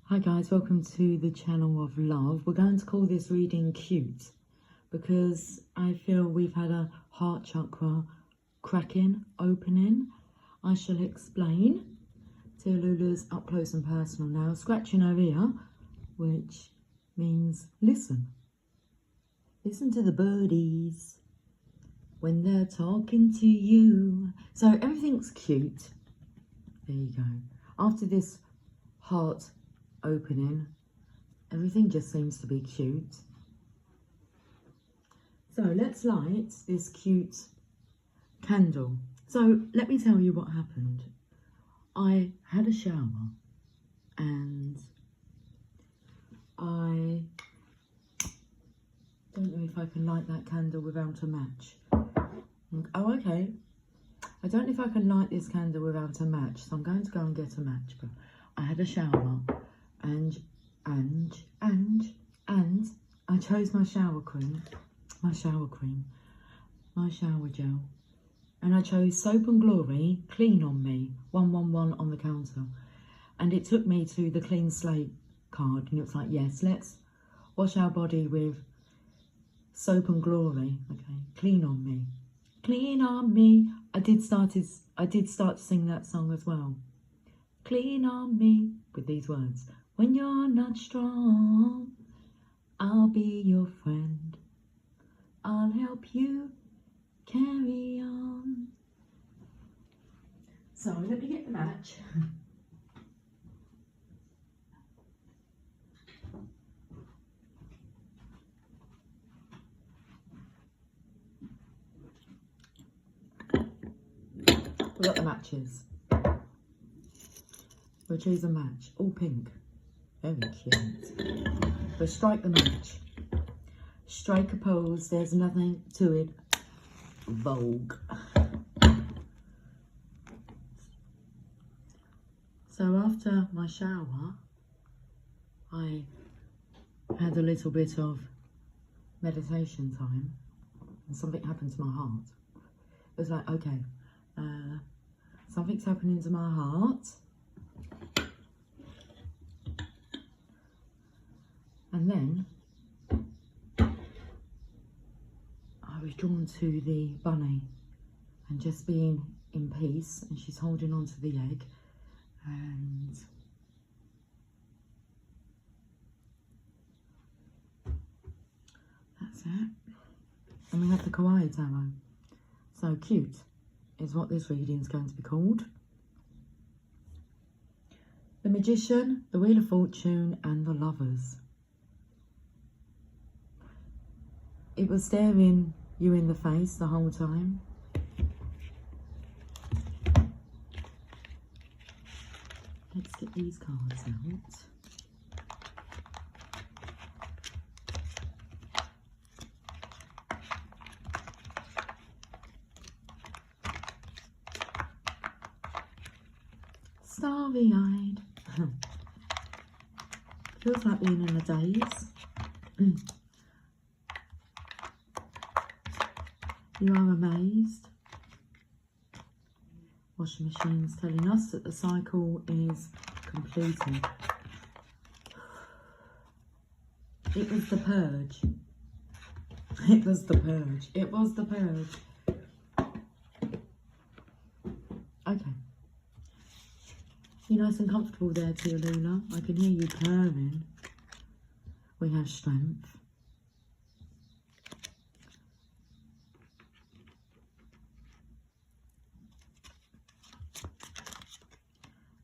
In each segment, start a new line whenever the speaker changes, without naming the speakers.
Hi guys, welcome to the channel of love. We're going to call this reading cute because I feel we've had a heart chakra cracking, opening. I shall explain. Tia Lula's up close and personal now, scratching her ear, which means listen. Listen to the birdies when they're talking to you. So everything's cute. There you go. After this heart opening, everything just seems to be cute. So let's light this cute candle. So let me tell you what happened. I had a shower and I don't know if I can light that candle without a match. Oh, okay. I don't know if I can light this candle without a match, so I'm going to go and get a match. But I had a shower and I chose my shower gel, and I chose Soap and Glory Clean on Me 111 on the counter, and it took me to the clean slate card, and it was like, yes, let's wash our body with Soap and Glory. Okay, clean on me. I did start to sing that song as well. Clean on me, with these words. When you're not strong, I'll be your friend. I'll help you carry on. So let me get the match. We've got the matches. We'll choose a match. All pink. Very cute. We'll strike the match. Strike a pose. There's nothing to it. Vogue. So after my shower, I had a little bit of meditation time, and something happened to my heart. It was like, okay, something's happening to my heart. And then I was drawn to the bunny and just being in peace, and she's holding on to the egg, and that's it. And we have the Kawaii Tarot. So cute is what this reading is going to be called. The Magician, the Wheel of Fortune, and the Lovers. It was staring you in the face the whole time. Let's get these cards out. Starry-eyed. Feels like being in a daze. You are amazed. Washing machine's telling us that the cycle is completed. It was the purge. It was the purge. It was the purge. Okay. You're nice and comfortable there, Tia Lula. I can hear you purring. We have strength.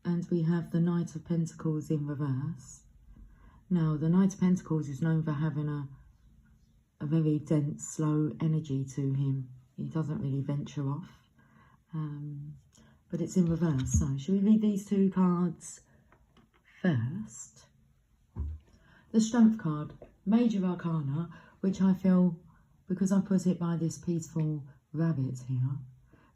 And we have the Knight of Pentacles in reverse. Now, the Knight of Pentacles is known for having a very dense, slow energy to him. He doesn't really venture off. But it's in reverse. So, shall we read these two cards first? The Strength card, Major Arcana, which I feel, because I put it by this peaceful rabbit here,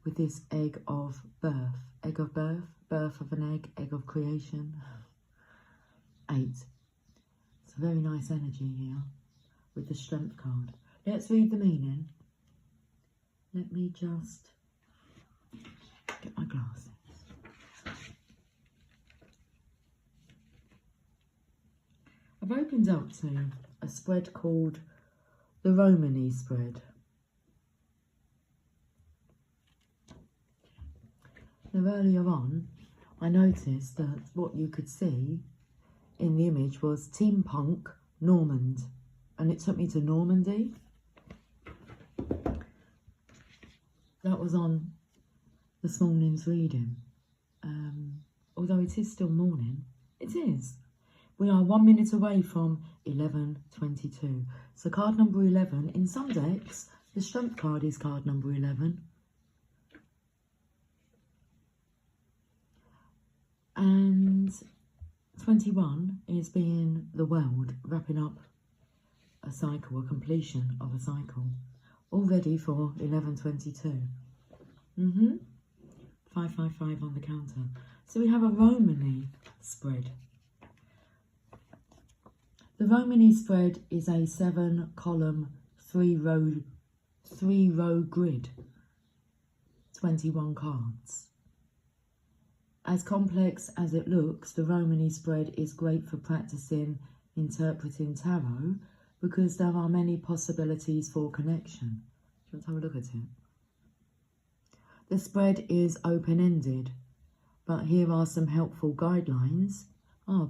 with this egg of birth. Egg of birth. Birth of an egg of creation. 8. It's a very nice energy here with the Strength card. Let's read the meaning. Let me just get my glasses. I've opened up to a spread called the Romany spread. Now earlier on, I noticed that what you could see in the image was Team Punk Normand, and it took me to Normandy. That was on this morning's reading. Although it is still morning, it is. We are 1 minute away from 11:22. So card number 11, in some decks, the strength card is card number 11. And 21 is being the world, wrapping up a cycle, a completion of a cycle. All ready for 11:22. 555 on the counter. So we have a Romany spread. The Romany spread is a 7-column, 3-row grid, 21 cards. As complex as it looks, the Romany spread is great for practicing interpreting tarot because there are many possibilities for connection. Let's have a look at it. The spread is open-ended, but here are some helpful guidelines.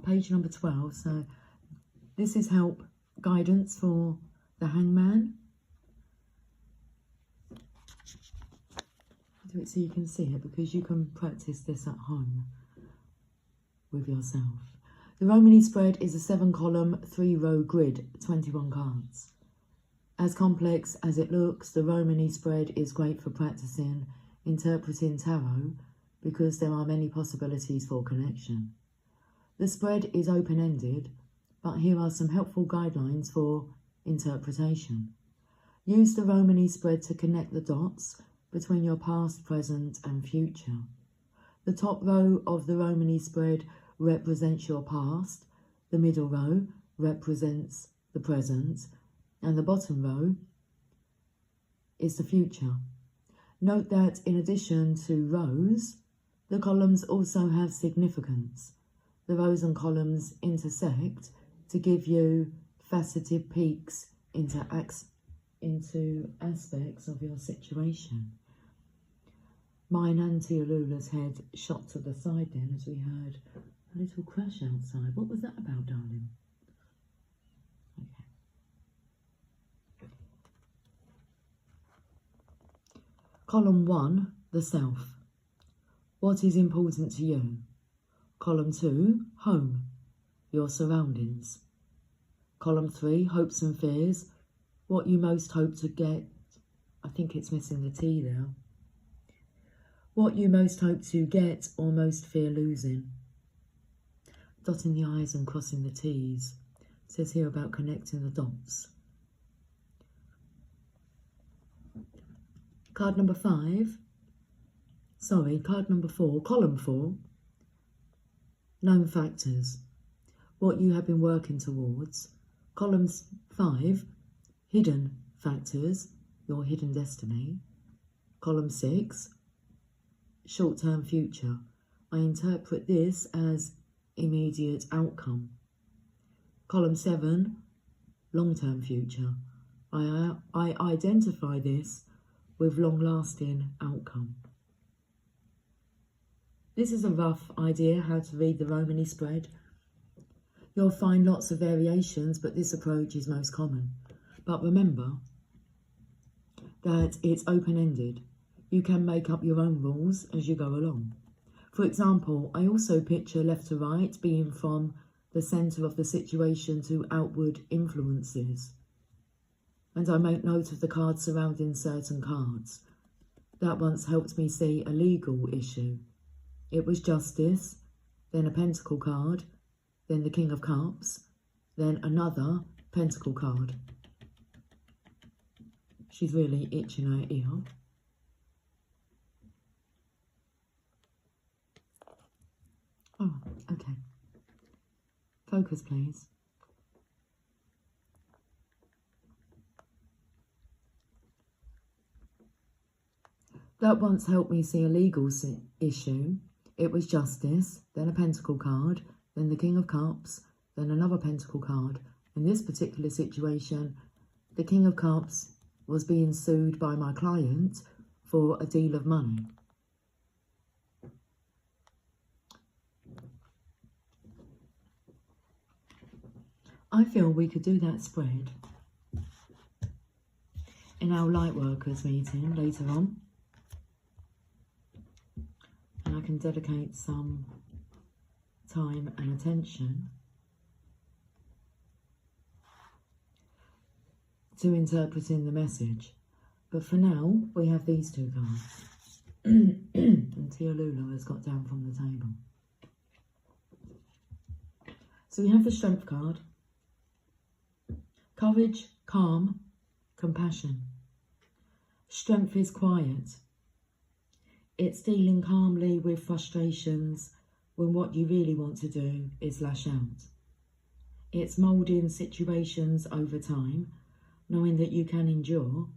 Page number 12. So this is help guidance for the hangman. Do it so you can see it, because you can practice this at home with yourself. The Romany spread is a 7-column, 3-row grid, 21 cards. As complex as it looks, the Romany spread is great for practicing interpreting tarot because there are many possibilities for connection. The spread is open-ended, but here are some helpful guidelines for interpretation. Use the Romany spread to connect the dots between your past, present and future. The top row of the Romany spread represents your past, the middle row represents the present, and the bottom row is the future. Note that in addition to rows, the columns also have significance. The rows and columns intersect to give you faceted peeks into aspects of your situation. Mine and Tialula's head shot to the side then as we heard a little crash outside. What was that about, darling? Okay. Column 1, the self. What is important to you? Column 2, home, your surroundings. Column 3, hopes and fears, what you most hope to get. I think it's missing the T there. What you most hope to get or most fear losing. Dotting the I's and crossing the T's. It says here about connecting the dots. Card number 4, column 4, known factors, what you have been working towards. Column 5, hidden factors, your hidden destiny. Column 6, short-term future. I interpret this as immediate outcome. Column 7, long-term future. I identify this with long-lasting outcome. This is a rough idea how to read the Romany spread. You'll find lots of variations, but this approach is most common. But remember that it's open-ended. You can make up your own rules as you go along. For example, I also picture left to right being from the centre of the situation to outward influences. And I make note of the cards surrounding certain cards. That once helped me see a legal issue. It was justice, then a pentacle card, then the King of Cups, then another pentacle card. She's really itching her ear. Oh, okay. Focus, please. That once helped me see a legal issue. It was justice, then a pentacle card, then the King of Cups, then another Pentacle card. In this particular situation, the King of Cups was being sued by my client for a deal of money. I feel we could do that spread in our Lightworkers meeting later on. And I can dedicate some time and attention to interpreting the message. But for now, we have these two cards. And Tialula has got down from the table. So we have the Strength card. Courage, calm, compassion. Strength is quiet. It's dealing calmly with frustrations when what you really want to do is lash out. It's moulding situations over time, knowing that you can endure.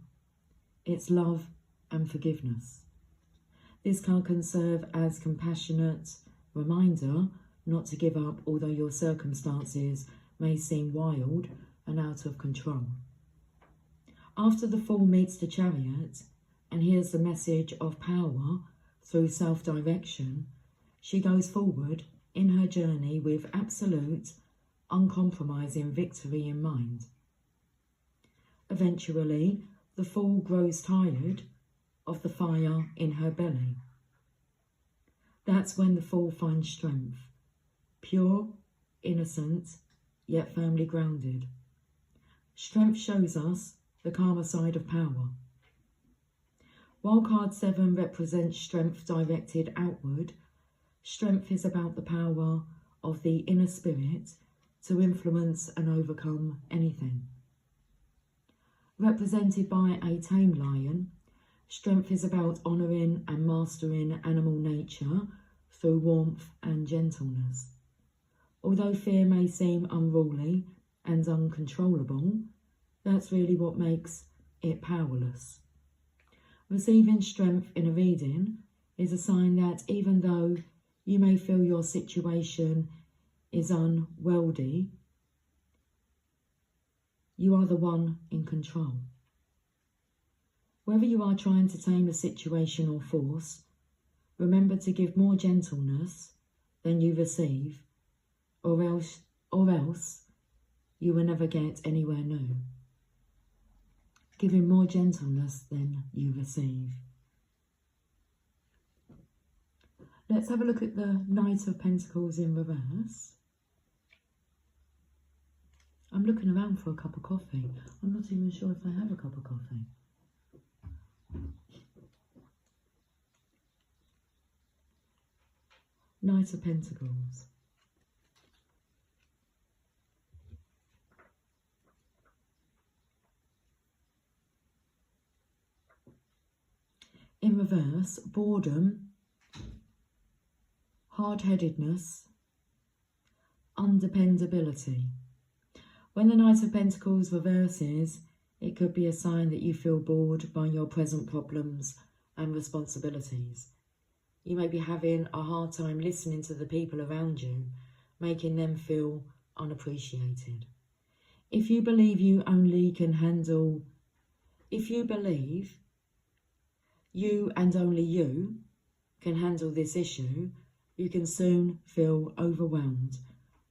It's love and forgiveness. This card can serve as compassionate reminder not to give up, although your circumstances may seem wild and out of control. After the Fool meets the Chariot and hears the message of power through self-direction, she goes forward in her journey with absolute, uncompromising victory in mind. Eventually, the Fool grows tired of the fire in her belly. That's when the Fool finds strength, pure, innocent, yet firmly grounded. Strength shows us the calmer side of power. While card 7 represents strength directed outward, strength is about the power of the inner spirit to influence and overcome anything. Represented by a tame lion, strength is about honouring and mastering animal nature through warmth and gentleness. Although fear may seem unruly and uncontrollable, that's really what makes it powerless. Receiving strength in a reading is a sign that even though you may feel your situation is unwieldy, you are the one in control. Whether you are trying to tame a situation or force, remember to give more gentleness than you receive, or else you will never get anywhere new. Giving more gentleness than you receive. Let's have a look at the Knight of Pentacles in reverse. I'm looking around for a cup of coffee. I'm not even sure if I have a cup of coffee. Knight of Pentacles. In reverse, boredom, hard-headedness, undependability. When the Knight of Pentacles reverses, it could be a sign that you feel bored by your present problems and responsibilities. You may be having a hard time listening to the people around you, making them feel unappreciated. If you believe you and only you can handle this issue, you can soon feel overwhelmed,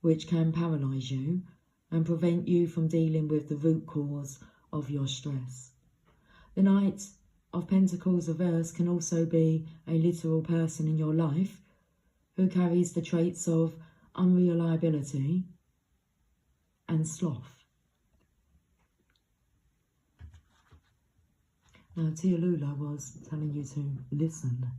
which can paralyse you and prevent you from dealing with the root cause of your stress. The Knight of Pentacles reverse can also be a literal person in your life who carries the traits of unreliability and sloth. Now, Tialula was telling you to listen.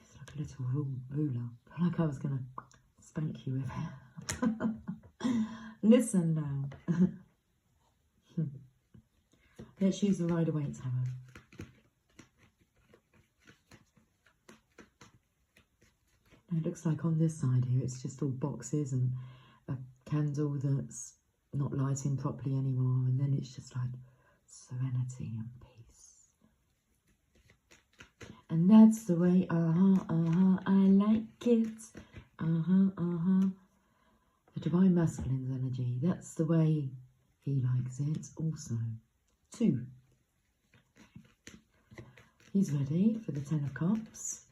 It's like a little ruler. I feel like I was going to spank you with it. Listen now. Let's use the Rider-Waite Tarot. It looks like on this side here, it's just all boxes and a candle that's not lighting properly anymore. And then it's just like serenity and peace. And that's the way, I like it. The Divine Masculine's energy, that's the way he likes it also. 2. He's ready for the 10 of Cups.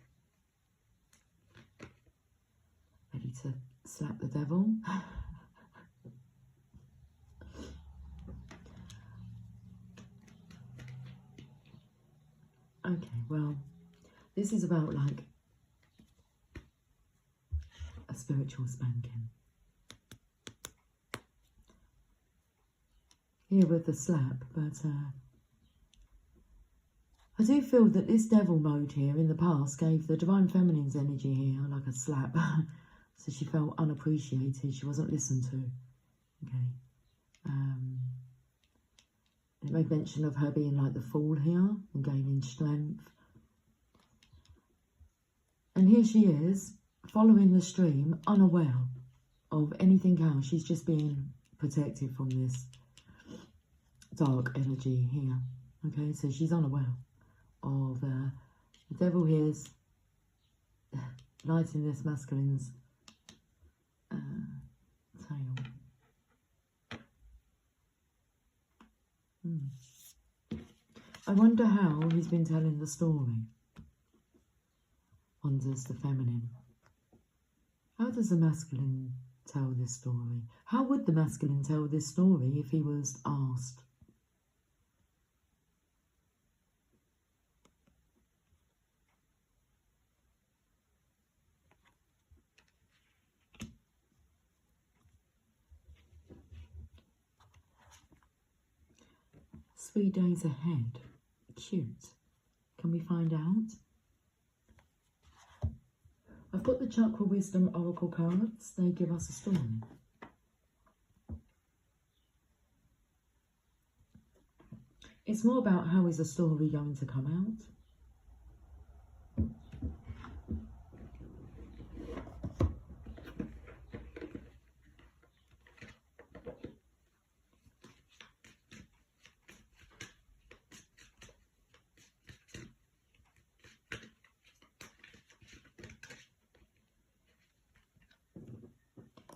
Ready to slap the devil. Okay, well, this is about like a spiritual spanking. Here with the slap, but I do feel that this devil mode here in the past gave the Divine Feminine's energy here like a slap. So she felt unappreciated, she wasn't listened to. Okay. It made mention of her being like the fool here and gaining strength. And here she is, following the stream, unaware of anything else. She's just being protected from this dark energy here. Okay, so she's unaware of the devil here's lighting this masculine's tail. I wonder how he's been telling the story. Wonders the feminine. How does the masculine tell this story? How would the masculine tell this story if he was asked? Sweet days ahead. Cute. Can we find out? I've got the Chakra Wisdom Oracle cards. They give us a story. It's more about how is the story going to come out.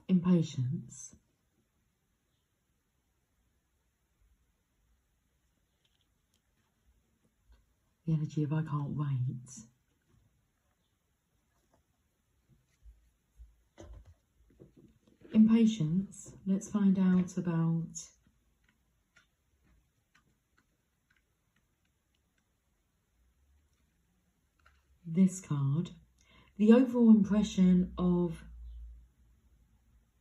Impatience. The energy of I can't wait. Impatience. Let's find out about this card. The overall impression of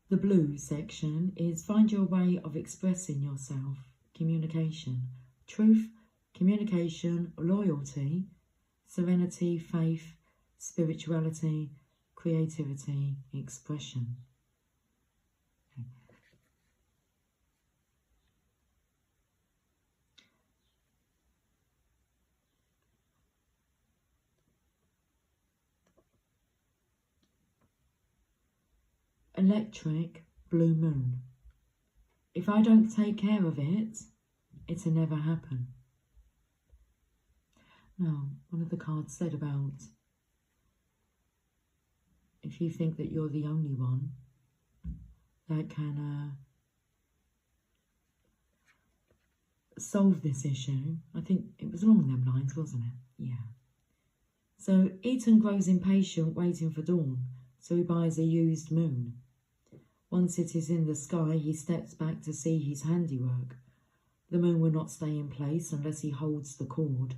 the blue section is find your way of expressing yourself, communication, truth, communication, loyalty, serenity, faith, spirituality, creativity, expression. Okay. Electric blue moon. If I don't take care of it, it'll never happen. Now, one of the cards said about if you think that you're the only one that can solve this issue. I think it was along them lines, wasn't it? Yeah. So Eaton grows impatient, waiting for dawn, so he buys a used moon. Once it is in the sky, he steps back to see his handiwork. The moon will not stay in place unless he holds the cord.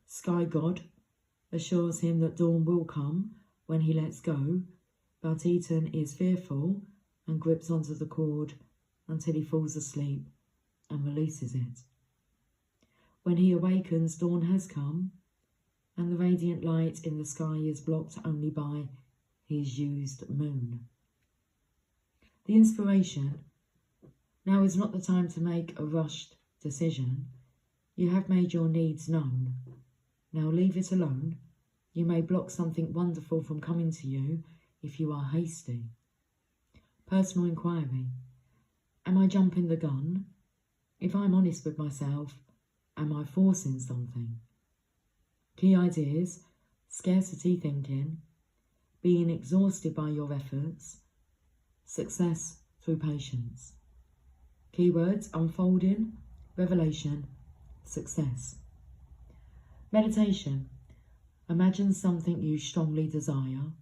Sky God assures him that dawn will come when he lets go, but Eaton is fearful and grips onto the cord until he falls asleep and releases it. When he awakens, dawn has come, and the radiant light in the sky is blocked only by his used moon. The inspiration: now is not the time to make a rushed decision. You have made your needs known. Now leave it alone. You may block something wonderful from coming to you if you are hasty. Personal inquiry: am I jumping the gun? If I'm honest with myself, am I forcing something? Key ideas: scarcity thinking, being exhausted by your efforts, success through patience. Keywords: unfolding, revelation, success. Meditation. Imagine something you strongly desire.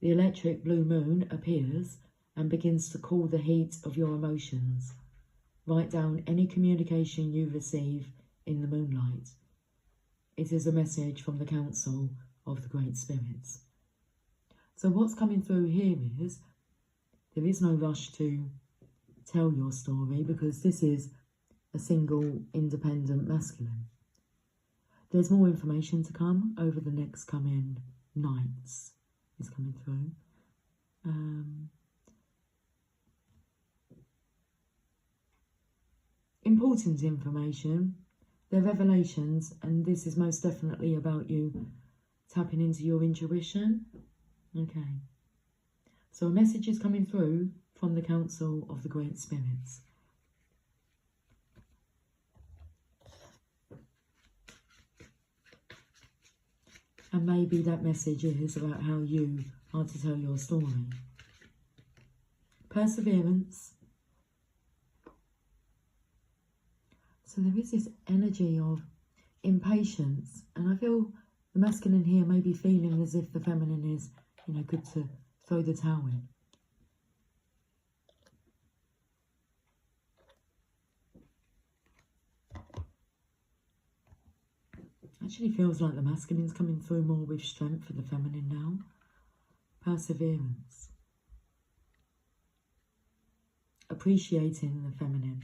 The electric blue moon appears and begins to cool the heat of your emotions. Write down any communication you receive in the moonlight. It is a message from the Council of the Great Spirits. So what's coming through here is, there is no rush to tell your story because this is a single independent masculine. There's more information to come over the next coming nights. Is coming through. Important information. They're revelations, and this is most definitely about you tapping into your intuition. Okay. So a message is coming through from the Council of the Great Spirits. And maybe that message is about how you are to tell your story. Perseverance. So there is this energy of impatience, and I feel the masculine here may be feeling as if the feminine is, good to throw the towel in. Actually feels like the masculine's coming through more with strength for the feminine now. Perseverance. Appreciating the feminine.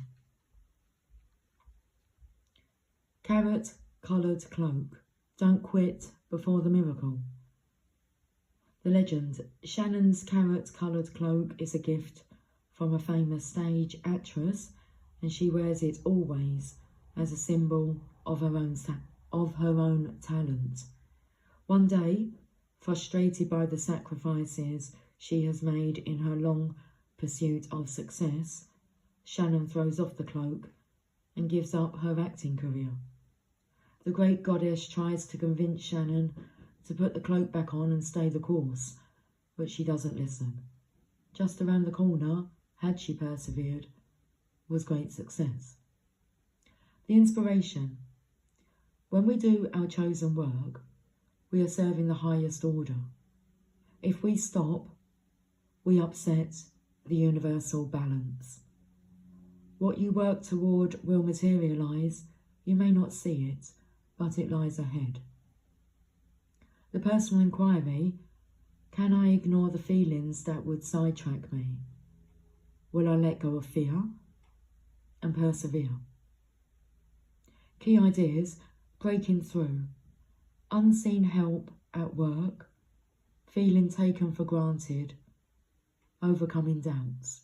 Carrot-coloured cloak. Don't quit before the miracle. The legend. Shannon's carrot-coloured cloak is a gift from a famous stage actress, and she wears it always as a symbol of her own talent. One day, frustrated by the sacrifices she has made in her long pursuit of success, Shannon throws off the cloak and gives up her acting career. The great goddess tries to convince Shannon to put the cloak back on and stay the course, but she doesn't listen. Just around the corner, had she persevered, was great success. The inspiration. When we do our chosen work, we are serving the highest order. If we stop, we upset the universal balance. What you work toward will materialise. You may not see it, but it lies ahead. The personal inquiry. Can I ignore the feelings that would sidetrack me? Will I let go of fear and persevere? Key ideas. Breaking through. Unseen help at work. Feeling taken for granted. Overcoming doubts.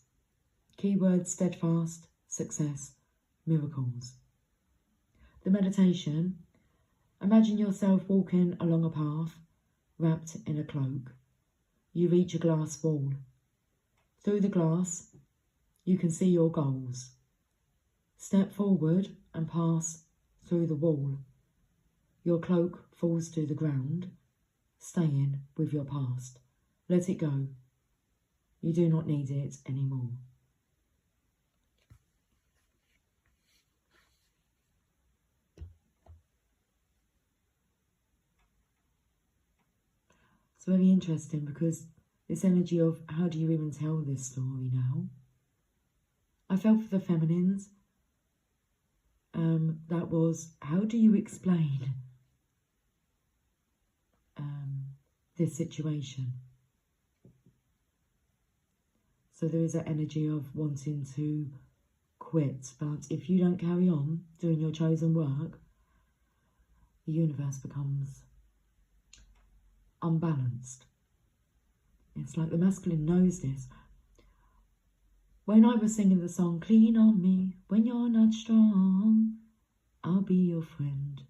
Keyword: steadfast, success, miracles. The meditation. Imagine yourself walking along a path, wrapped in a cloak. You reach a glass wall. Through the glass, you can see your goals. Step forward and pass through the wall. Your cloak falls to the ground, staying with your past. Let it go. You do not need it anymore. It's very interesting because this energy of how do you even tell this story now? I felt for the feminines. That was, how do you explain this situation? So there is that energy of wanting to quit, but if you don't carry on doing your chosen work, the universe becomes unbalanced. It's like the masculine knows this. When I was singing the song, "Clean on me, when you're not strong, I'll be your friend."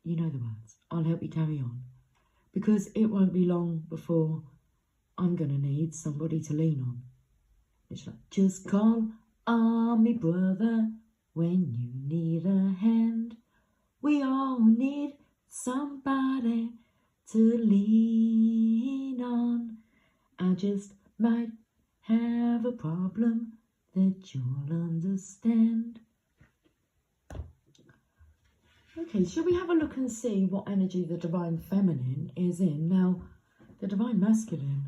You know the words. I'll help you carry on. Because it won't be long before I'm going to need somebody to lean on. It's like, just call on me, brother, when you need a hand. We all need somebody to lean on. I just might have a problem that you'll understand. Okay, shall we have a look and see what energy the Divine Feminine is in? Now, the Divine Masculine,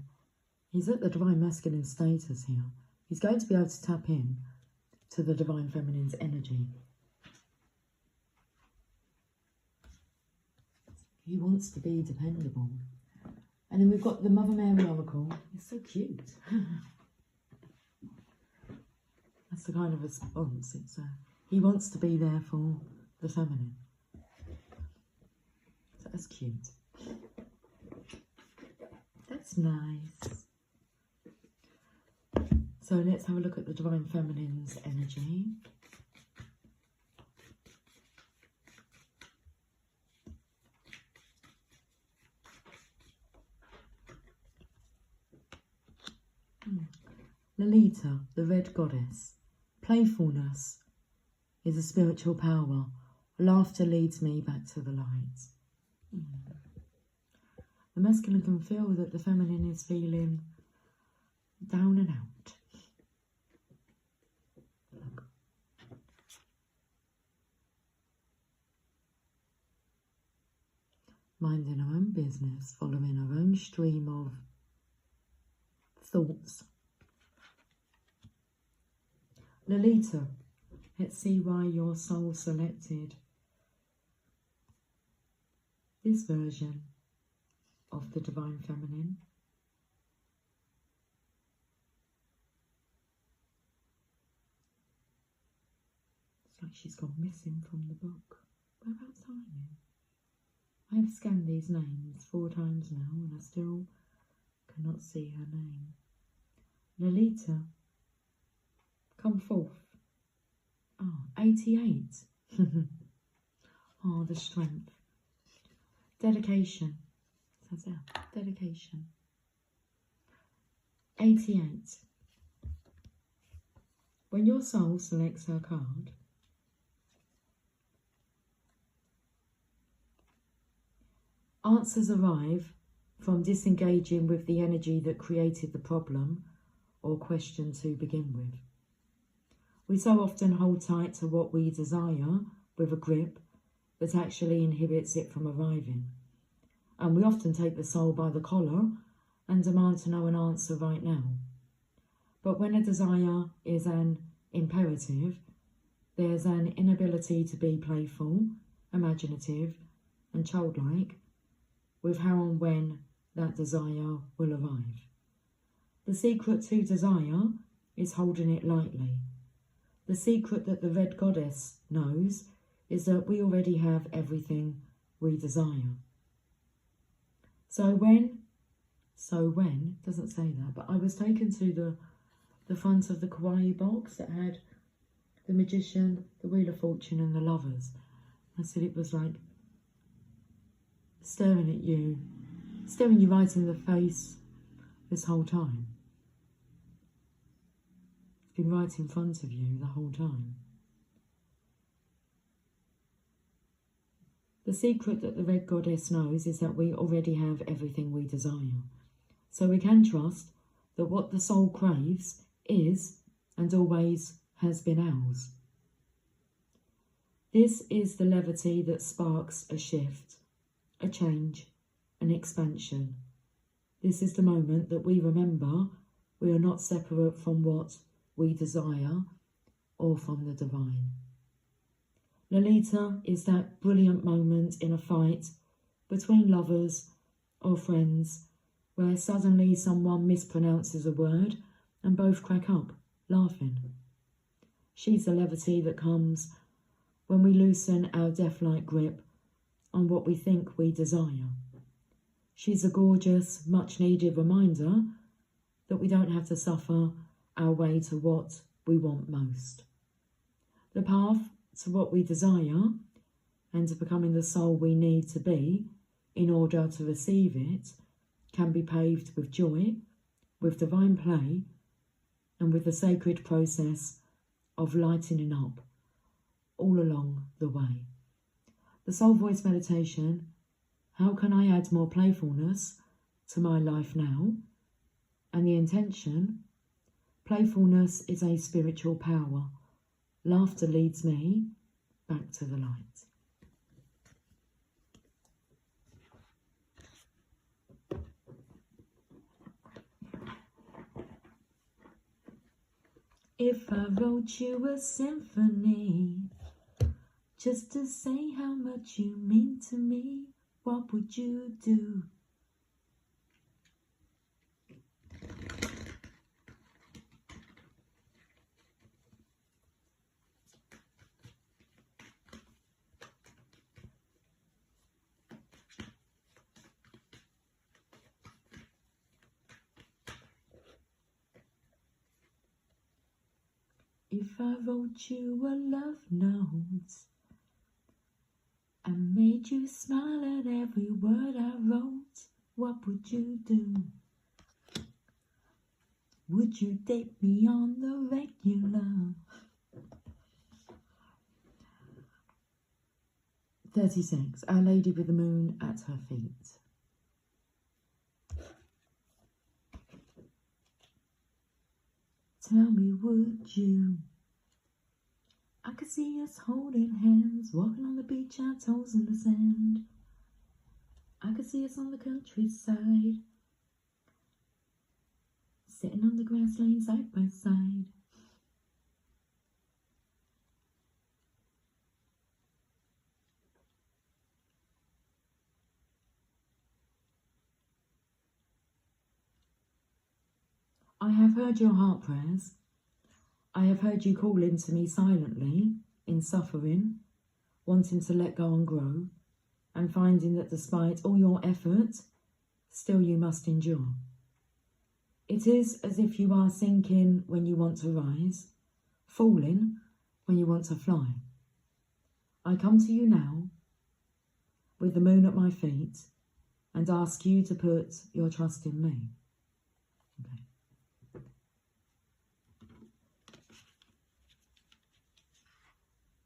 he's at the Divine Masculine status here. He's going to be able to tap in to the Divine Feminine's energy. He wants to be dependable. And then we've got the Mother Mary Oracle. It's so cute. That's the kind of response. It's he wants to be there for the feminine. So that's cute. That's nice. So let's have a look at the Divine Feminine's energy. Lolita, the Red Goddess. Playfulness is a spiritual power. Laughter leads me back to the light. The masculine can feel that the feminine is feeling down and out. Look. Minding her own business, following her own stream of thoughts. Lolita, let's see why your soul selected this version of the Divine Feminine. It's like she's gone missing from the book. Whereabouts are you? I have scanned these names 4 times now and I still cannot see her name. Lolita, come forth. Oh, 88. Oh, the strength. Dedication. Says there. Dedication. 88. When your soul selects her card, answers arrive from disengaging with the energy that created the problem or question to begin with. We so often hold tight to what we desire with a grip that actually inhibits it from arriving. And we often take the soul by the collar and demand to know an answer right now. But when a desire is an imperative, there's an inability to be playful, imaginative and childlike with how and when that desire will arrive. The secret to desire is holding it lightly. The secret that the Red Goddess knows is that we already have everything we desire. So when, doesn't say that, but I was taken to the front of the Kawaii box that had the Magician, the Wheel of Fortune and the Lovers. I said it was like staring you right in the face this whole time. It's been right in front of you the whole time. The secret that the Red Goddess knows is that we already have everything we desire. So we can trust that what the soul craves is and always has been ours. This is the levity that sparks a shift, a change, an expansion. This is the moment that we remember we are not separate from what we desire or from the divine. Lolita is that brilliant moment in a fight between lovers or friends where suddenly someone mispronounces a word and both crack up, laughing. She's the levity that comes when we loosen our death-like grip on what we think we desire. She's a gorgeous, much-needed reminder that we don't have to suffer our way to what we want most. The path to what we desire and to becoming the soul we need to be in order to receive it can be paved with joy, with divine play, and with the sacred process of lightening up all along the way. The Soul Voice meditation, how can I add more playfulness to my life now? And the intention, playfulness is a spiritual power. Laughter leads me back to the light. If I wrote you a symphony, just to say how much you mean to me, what would you do? If I wrote you a love note and made you smile at every word I wrote, what would you do? Would you date me on the regular? 36. Our Lady with the Moon at her feet. Tell me, would you? I could see us holding hands, walking on the beach, our toes in the sand. I could see us on the countryside, sitting on the grass lane side by side. I have heard your heart prayers. I have heard you calling to me silently, in suffering, wanting to let go and grow, and finding that despite all your effort, still you must endure. It is as if you are sinking when you want to rise, falling when you want to fly. I come to you now, with the moon at my feet, and ask you to put your trust in me. Okay.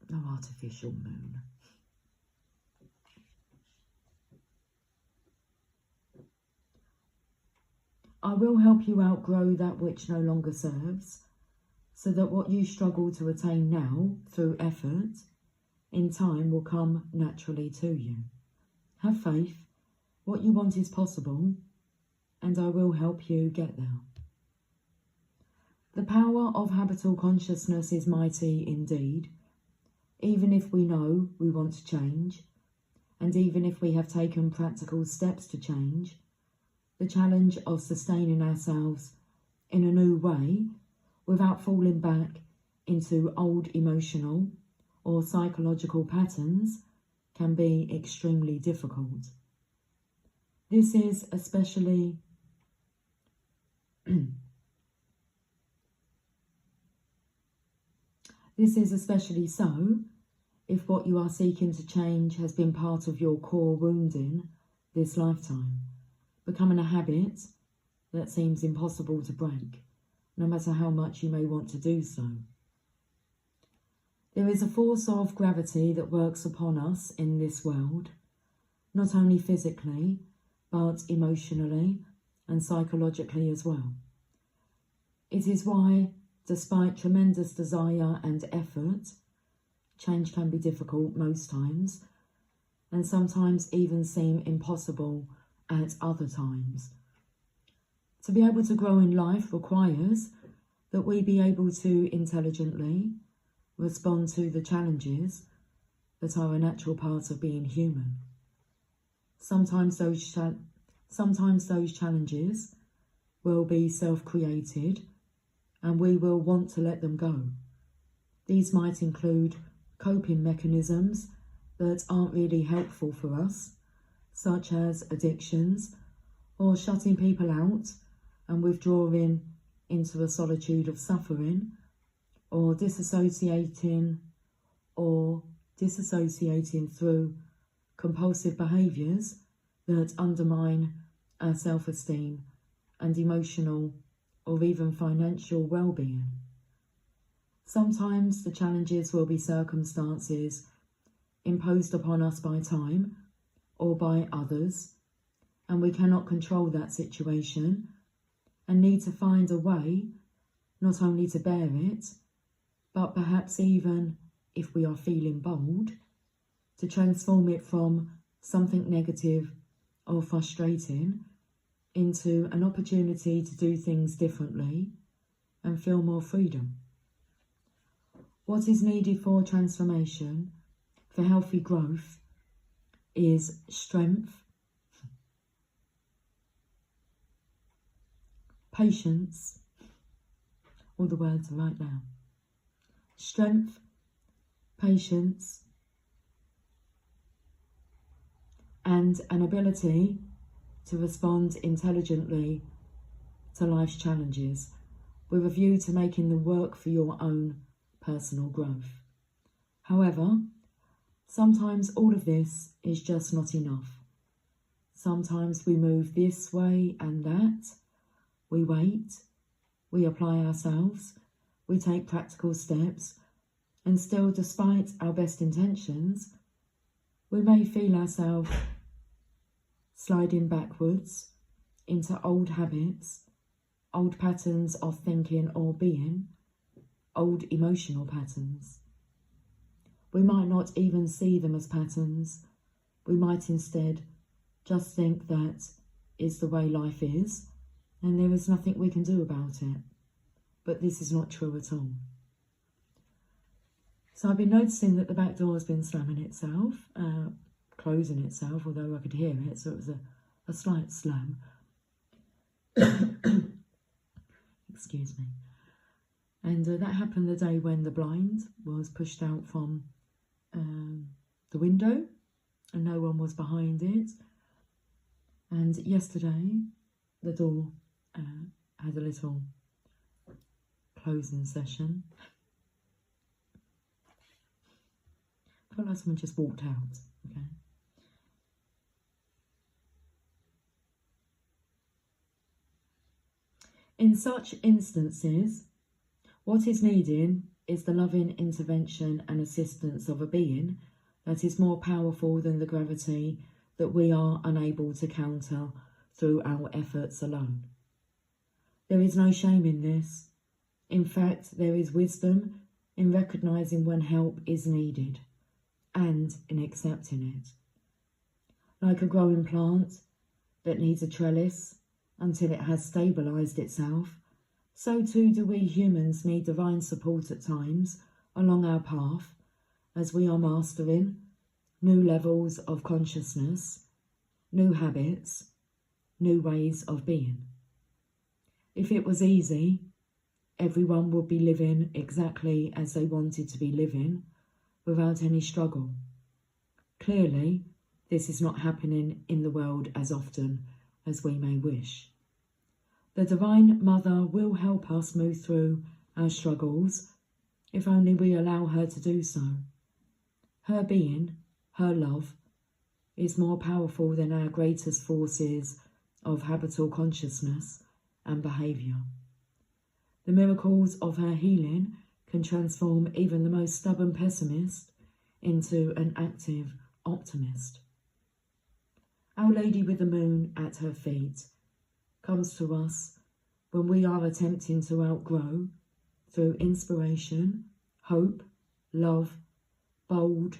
No artificial moon. I will help you outgrow that which no longer serves, so that what you struggle to attain now through effort, in time will come naturally to you. Have faith, what you want is possible, and I will help you get there. The power of habitual consciousness is mighty indeed. Even if we know we want to change, and even if we have taken practical steps to change, the challenge of sustaining ourselves in a new way without falling back into old emotional or psychological patterns can be extremely difficult. This is especially so if what you are seeking to change has been part of your core wounding this lifetime, becoming a habit that seems impossible to break, no matter how much you may want to do so. There is a force of gravity that works upon us in this world, not only physically, but emotionally and psychologically as well. It is why, despite tremendous desire and effort, change can be difficult most times, and sometimes even seem impossible at other times. To be able to grow in life requires that we be able to intelligently respond to the challenges that are a natural part of being human. Sometimes those challenges will be self-created, and we will want to let them go. These might include coping mechanisms that aren't really helpful for us, such as addictions, or shutting people out and withdrawing into a solitude of suffering, or disassociating through compulsive behaviours that undermine our self-esteem and emotional or even financial well-being. Sometimes the challenges will be circumstances imposed upon us by time or by others, and we cannot control that situation and need to find a way not only to bear it, but perhaps even, if we are feeling bold, to transform it from something negative or frustrating into an opportunity to do things differently and feel more freedom. What is needed for transformation, for healthy growth, is strength, patience, all the words are right now. Strength, patience, and an ability to respond intelligently to life's challenges with a view to making them work for your own personal growth. However, sometimes all of this is just not enough. Sometimes we move this way and that, we wait, we apply ourselves, we take practical steps, and still, despite our best intentions, we may feel ourselves sliding backwards into old habits, old patterns of thinking or being, old emotional patterns. We might not even see them as patterns. We might instead just think that is the way life is, and there is nothing we can do about it. But this is not true at all. So I've been noticing that the back door has been slamming itself, closing itself, although I could hear it, so it was a slight slam. Excuse me. And that happened the day when the blind was pushed out from the window and no one was behind it. And yesterday the door had a little closing session. I felt like someone just walked out, okay? In such instances, what is needed is the loving intervention and assistance of a being that is more powerful than the gravity that we are unable to counter through our efforts alone. There is no shame in this. In fact, there is wisdom in recognising when help is needed and in accepting it. Like a growing plant that needs a trellis until it has stabilised itself, so too do we humans need divine support at times along our path as we are mastering new levels of consciousness, new habits, new ways of being. If it was easy, everyone would be living exactly as they wanted to be living without any struggle. Clearly, this is not happening in the world as often as we may wish. The Divine Mother will help us move through our struggles if only we allow her to do so. Her being, her love, is more powerful than our greatest forces of habitual consciousness and behaviour. The miracles of her healing can transform even the most stubborn pessimist into an active optimist. Our Lady with the Moon at her feet comes to us when we are attempting to outgrow, through inspiration, hope, love, bold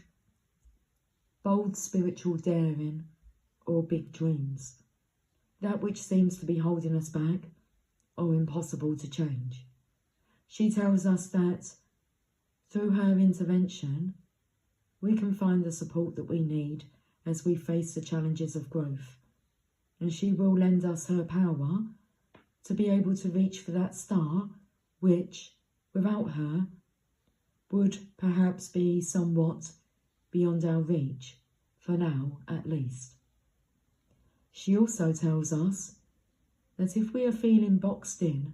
spiritual daring, or big dreams, that which seems to be holding us back or impossible to change. She tells us that through her intervention, we can find the support that we need as we face the challenges of growth, and she will lend us her power to be able to reach for that star which, without her, would perhaps be somewhat beyond our reach, for now at least. She also tells us that if we are feeling boxed in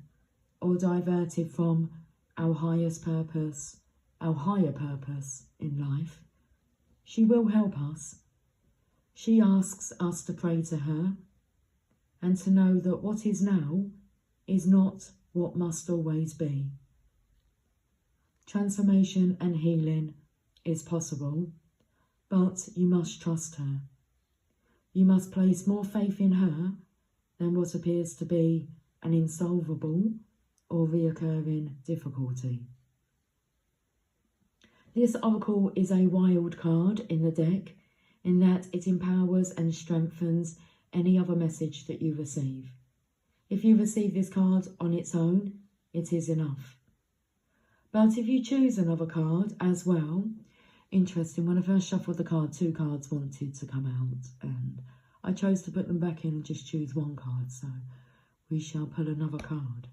or diverted from our highest purpose, our higher purpose in life, she will help us. She asks us to pray to her and to know that what is now is not what must always be. Transformation and healing is possible, but you must trust her. You must place more faith in her than what appears to be an insolvable or reoccurring difficulty. This oracle is a wild card in the deck in that it empowers and strengthens any other message that you receive. If you receive this card on its own, it is enough. But if you choose another card as well, interesting, when I first shuffled the card, 2 cards wanted to come out and I chose to put them back in and just choose 1 card, so we shall pull another card.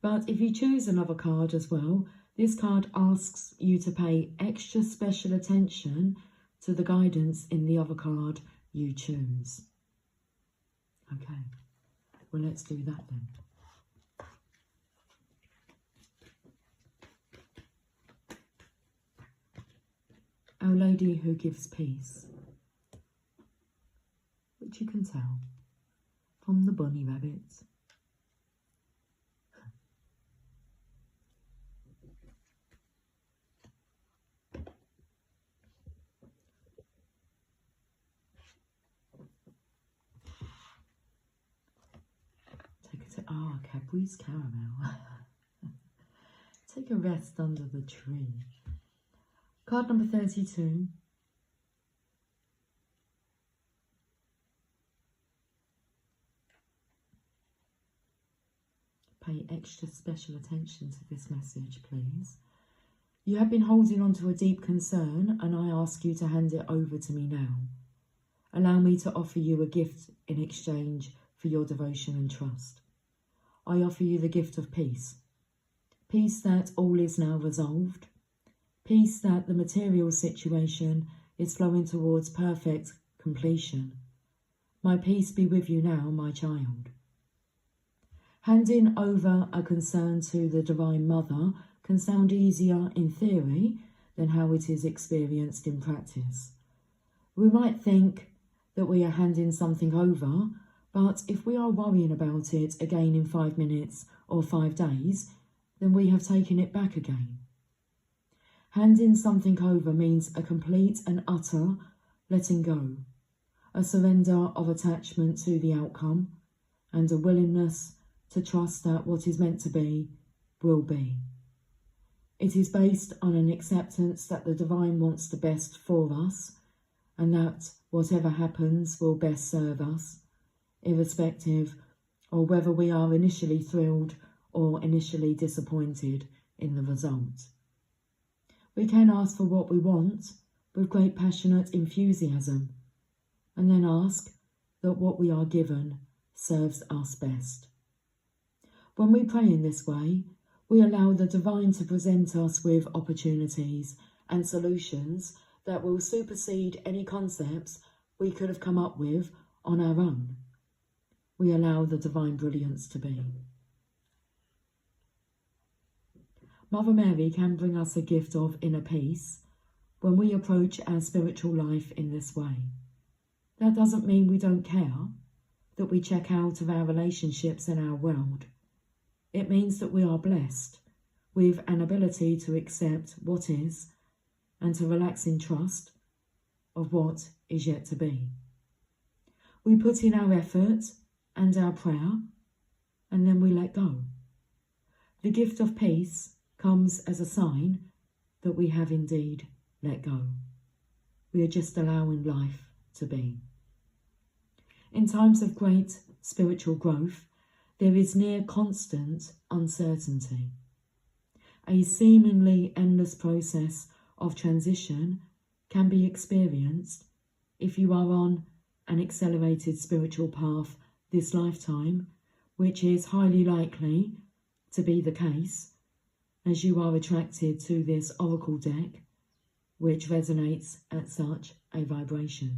But if you choose another card as well, this card asks you to pay extra special attention to the guidance in the other card you choose. Okay, well, let's do that then. Our Lady who gives peace, which you can tell from the bunny rabbits. Cadbury's Caramel. Take a rest under the tree. Card number 32. Pay extra special attention to this message, please. You have been holding on to a deep concern, and I ask you to hand it over to me now. Allow me to offer you a gift in exchange for your devotion and trust. I offer you the gift of peace. Peace that all is now resolved. Peace that the material situation is flowing towards perfect completion. My peace be with you now, my child. Handing over a concern to the Divine Mother can sound easier in theory than how it is experienced in practice. We might think that we are handing something over, but if we are worrying about it again in 5 minutes or 5 days, then we have taken it back again. Handing something over means a complete and utter letting go, a surrender of attachment to the outcome, and a willingness to trust that what is meant to be will be. It is based on an acceptance that the Divine wants the best for us, and that whatever happens will best serve us, irrespective of whether we are initially thrilled or initially disappointed in the result. We can ask for what we want with great passionate enthusiasm, and then ask that what we are given serves us best. When we pray in this way, we allow the Divine to present us with opportunities and solutions that will supersede any concepts we could have come up with on our own. We allow the divine brilliance to be. Mother Mary can bring us a gift of inner peace when we approach our spiritual life in this way. That doesn't mean we don't care, that we check out of our relationships and our world. It means that we are blessed with an ability to accept what is and to relax in trust of what is yet to be. We put in our effort and our prayer, and then we let go. The gift of peace comes as a sign that we have indeed let go. We are just allowing life to be. In times of great spiritual growth, there is near constant uncertainty. A seemingly endless process of transition can be experienced if you are on an accelerated spiritual path this lifetime, which is highly likely to be the case, as you are attracted to this oracle deck, which resonates at such a vibration.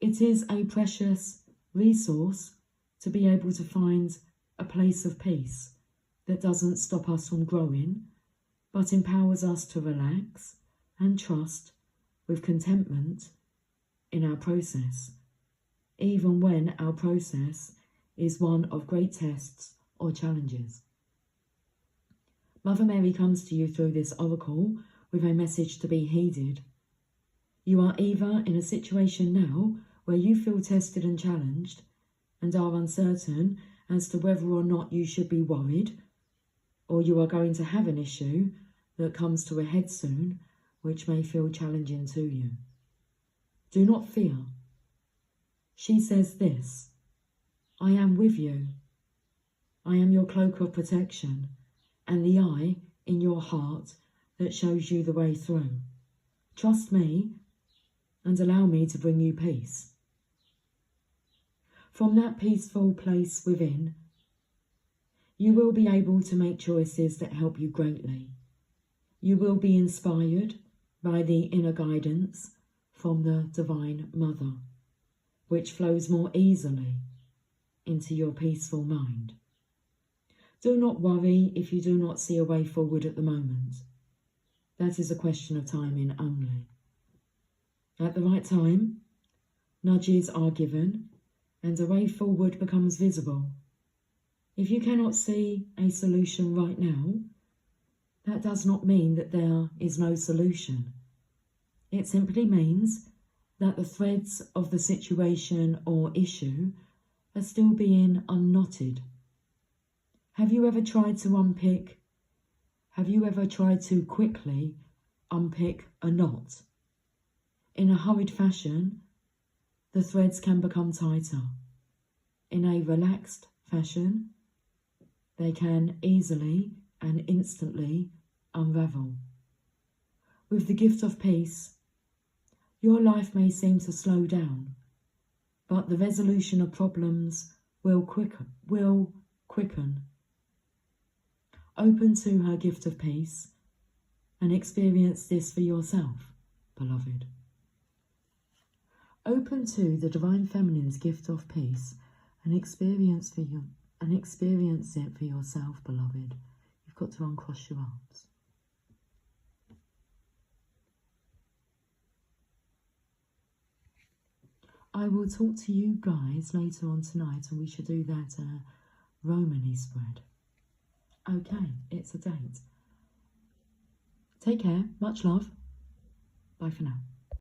It is a precious resource to be able to find a place of peace that doesn't stop us from growing, but empowers us to relax and trust with contentment in our process, even when our process is one of great tests or challenges. Mother Mary comes to you through this oracle with a message to be heeded You are either in a situation now where you feel tested and challenged and are uncertain as to whether or not you should be worried, or you are going to have an issue that comes to a head soon, which may feel challenging to you. Do not fear. She says this: I am with you. I am your cloak of protection and the eye in your heart that shows you the way through. Trust me and allow me to bring you peace. From that peaceful place within, you will be able to make choices that help you greatly. You will be inspired by the inner guidance from the Divine Mother, which flows more easily into your peaceful mind. Do not worry if you do not see a way forward at the moment. That is a question of timing only. At the right time, nudges are given and a way forward becomes visible. If you cannot see a solution right now, that does not mean that there is no solution. It simply means that the threads of the situation or issue are still being unknotted. Have you ever tried to quickly unpick a knot? In a hurried fashion, the threads can become tighter. In a relaxed fashion, they can easily and instantly unravel. With the gift of peace, your life may seem to slow down, but the resolution of problems will quicken. Open to her gift of peace and experience this for yourself, beloved. Open to the Divine Feminine's gift of peace and experience it for yourself, beloved. You've got to uncross your arms. I will talk to you guys later on tonight, and we should do that Romany spread. Okay, it's a date. Take care. Much love. Bye for now.